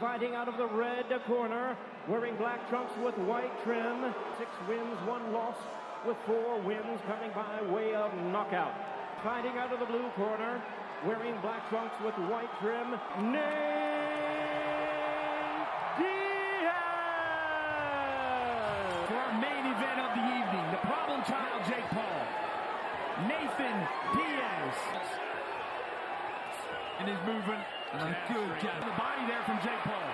Fighting out of the red corner, wearing black trunks with white trim. 6 wins, 1 loss, with 4 wins coming by way of knockout. Fighting out of the blue corner, wearing black trunks with white trim, Nate Diaz! For our main event of the evening, the problem child Jake Paul, Nathan Diaz. In his movement, and a good jab. The body there from Jake Paul.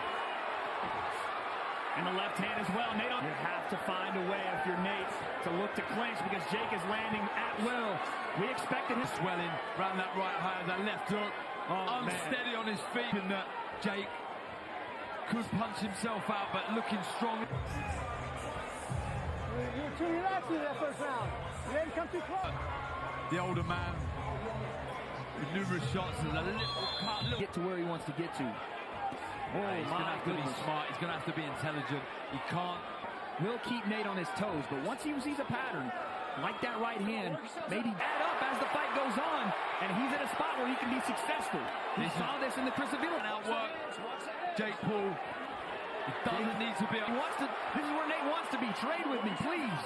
And the left hand as well. Nate, you have to find a way if you're Nate to look to clinch because Jake is landing at will. We expected him swelling around that right high, that left hook. Unsteady on his feet, and that Jake could punch himself out, but looking strong. You were too relaxed in that first round. You didn't come too close. The older man with numerous shots and a little cut. Get to where he wants to get to. Oh, he's going to have to be smart. He's going to have to be intelligent. He can't. Will keep Nate on his toes, but once he sees a pattern, like that right hand, maybe add up as the fight goes on, and he's in a spot where he can be successful. We saw this in the Chris Avila outwork. Jake Paul. He doesn't need to be. This is where Nate wants to be. Trade with me, please.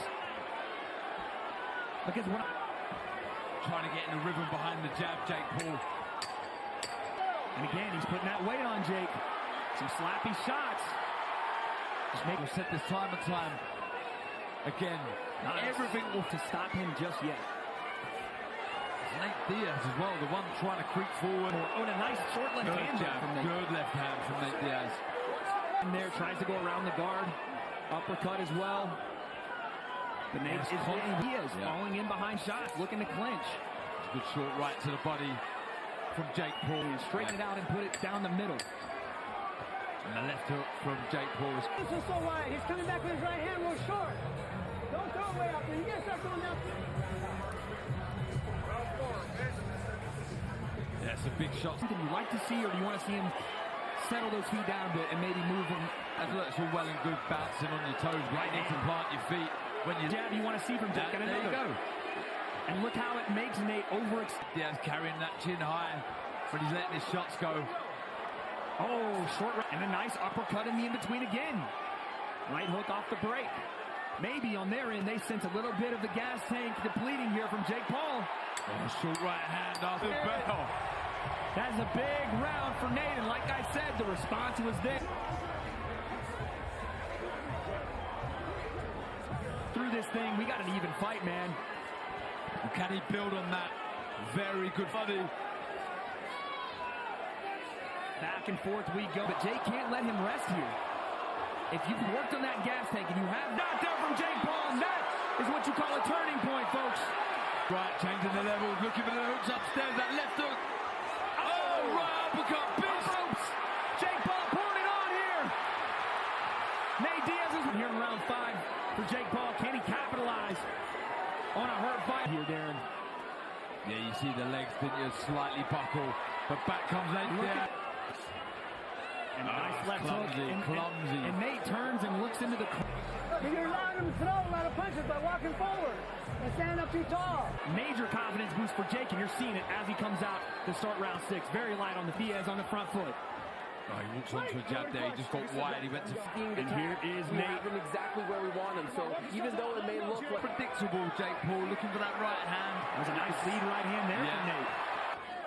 Because when trying to get in the rhythm behind the jab, Jake Paul. And again, he's putting that weight on Jake. Some slappy shots. Just make him set this time and time. Again, everything will to stop him just yet. Nate Diaz as well, the one trying to creep forward. Oh, and a nice short left hand jab from Nate. Good left hand from Nate Diaz. And there, tries to go around the guard. Uppercut as well. But Nate is falling in behind shots, looking to clinch. Good short right to the body from Jake Paul. Straighten it out and put it down the middle. And the left hook from Jake Paul. This is so wide. He's coming back with his right hand real short. Don't throw it way out there. You gotta start going down. Yeah, some big shots. Do you like to see, or do you want to see him settle those feet down a bit and maybe move them? That's all well and good, bouncing on your toes. Right need to plant your feet. When you jab, you want to see from Jake. There you go. And look how it makes Nate overextend. Diaz carrying that chin high when he's letting his shots go. Oh, short right. And a nice uppercut in the in-between again. Right hook off the break. Maybe on their end, they sense a little bit of the gas tank depleting here from Jake Paul. Oh, short right hand off the bell. That's a big round for Nate, and like I said, the response was there. Through this thing, we got an even fight, man. Can he build on that? Very good body. Back and forth we go, but Jake can't let him rest here. If you've worked on that gas tank and you have knocked out from Jake Paul, that is what you call a turning point, folks. Right, changing the level, looking for the hooks upstairs, that left hook. Oh, right uppercut, big ropes. Jake Paul pulling it on here. Nate Diaz is here in round 5 for Jake Paul. Can he capitalize on a hurt fight here, Darren? Yeah, you see the legs, didn't you? Slightly buckle, but back comes Nate Diaz. And a nice left clumsy, hook. Clumsy. And Nate turns and looks into the... You're allowing him to throw a lot of punches by walking forward and standing up too tall. Major confidence boost for Jake, and you're seeing it as he comes out to start round 6. Very light on the Diaz on the front foot. Oh, he walks onto a jab there. He just got wide. He went to... And here is Nate. Have him exactly where we want him. So even though it may look like... Predictable, Jake Paul, looking for that right hand. That was a nice lead right hand there from Nate.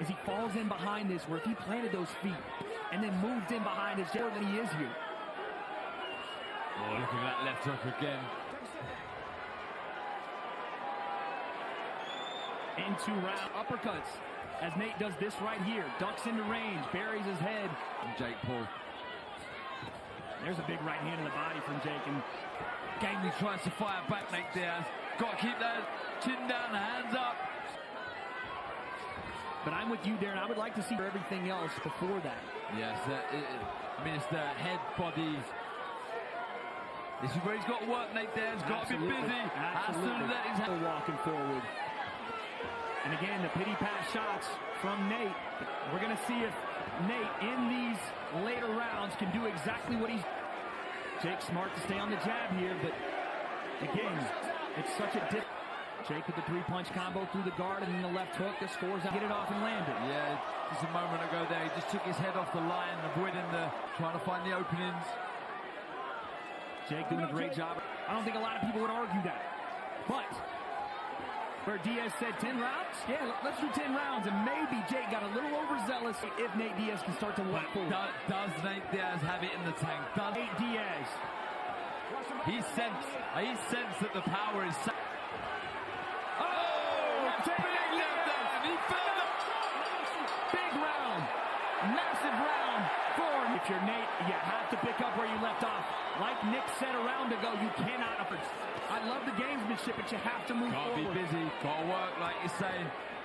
As he falls in behind this, where if he planted those feet and then moved in behind his more than he is here. Oh, look at that left hook again. Into round uppercuts as Nate does this right here. Ducks into range, buries his head. From Jake Paul. There's a big right hand in the body from Jake. And gamely tries to fire back, Nate Diaz. Got to keep that chin down, hands up. But I'm with you, Darren. I would like to see everything else before that. Yes, I mean, it's the head, body. This is where he's got to work, Nate Diaz. Got to be busy. Absolutely. He's walking forward. And again, the pity pass shots from Nate. We're going to see if Nate, in these later rounds, can do exactly what he's... Jake's smart to stay on the jab here, but again, it's such a Jake with the three-punch combo through the guard and then the left hook that scores out. Get it off and land it. Yeah, just a moment ago there, he just took his head off the line, avoiding trying to find the openings. Jake doing a great job. I don't think a lot of people would argue that. But where Diaz said 10 rounds, yeah, let's do 10 rounds. And maybe Jake got a little overzealous if Nate Diaz can start to walk forward. Does Nate Diaz have it in the tank? Does Nate Diaz. He sensed that the power is... Massive round for him. If you're Nate, you have to pick up where you left off. Like Nick said a round ago, you cannot. I love the gamesmanship, but you have to move forward. Gotta be busy, gotta work, like you say.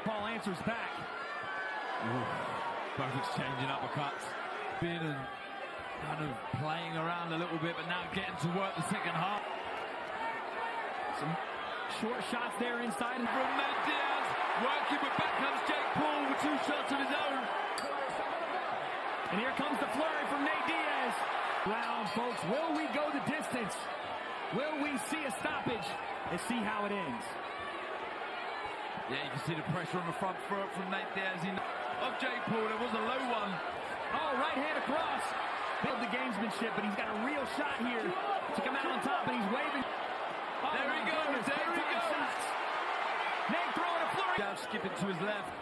Paul answers back. Ooh, both exchanging uppercuts. Being kind of playing around a little bit, but now getting to work the second half. Some short shots there inside. From Nate Diaz, working, but back comes Jake Paul with 2 shots of his own. And here comes the flurry from Nate Diaz. Round, folks. Will we go the distance? Will we see a stoppage? Let's see how it ends. Yeah, you can see the pressure on the front foot from Nate Diaz. Of Jake Paul, there was a low one. Oh, right hand across. Build the gamesmanship, but he's got a real shot here to come out on top, and he's waving. Oh, there he goes, there he goes. Shots. Nate throwing a flurry. Down, skipping to his left.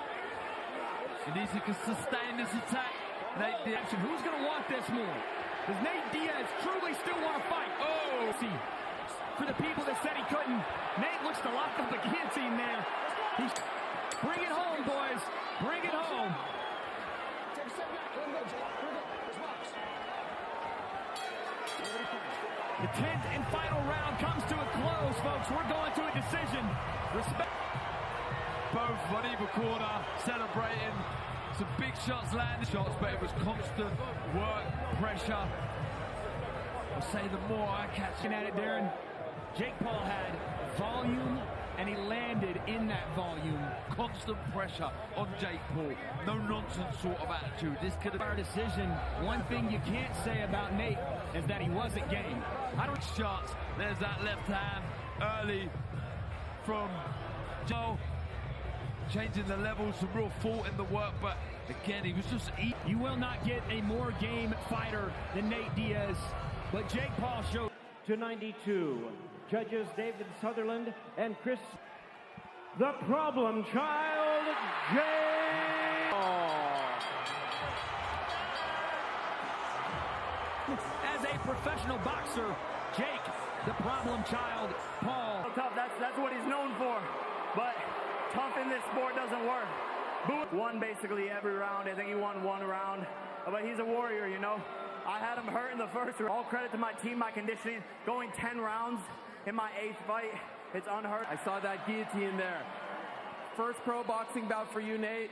He needs to sustain this attack. Nate Diaz. Who's going to want this more? Does Nate Diaz truly still want to fight? Oh! See, for the people that said he couldn't, Nate looks to lock up the guillotine there. Bring it home, boys. Bring it home. The 10th and final round comes to a close, folks. We're going to a decision. Respect. Both on either corner, celebrating. Some big shots landed, but it was constant work, pressure. I'll say the more I catch at it, Darren. Jake Paul had volume, and he landed in that volume. Constant pressure on Jake Paul. No nonsense sort of attitude. This could have been our decision. One thing you can't say about Nate is that he wasn't game. I don't shots. There's that left hand early from Joe. Changing the levels, some real thought in the work, but again, he was just eating. You will not get a more game fighter than Nate Diaz, but Jake Paul showed. To 92, judges David Sutherland and Chris, the problem child, Jake Paul. As a professional boxer, Jake, the problem child, Paul. Tough, that's what he's known for, but tough in this sport doesn't work. Won basically every round. I think he won 1 round. But he's a warrior, you know. I had him hurt in the first round. All credit to my team, my conditioning. Going 10 rounds in my 8th fight. It's unheard. I saw that guillotine there. First pro boxing bout for you, Nate.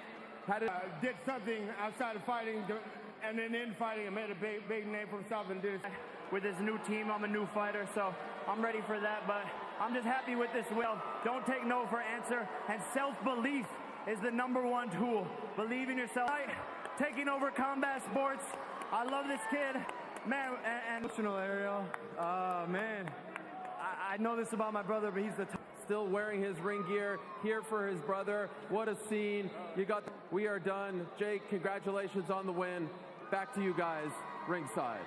Did something outside of fighting, and then in fighting, I made a big name for himself and did it. With this new team, I'm a new fighter, so I'm ready for that. But I'm just happy with this will. Don't take no for answer. And self-belief is the #1 tool. Believe in yourself. Taking over combat sports. I love this kid. Man, and emotional, Ariel. Man. I know this about my brother, but he's still wearing his ring gear here for his brother. What a scene. We are done. Jake, congratulations on the win. Back to you guys, ringside.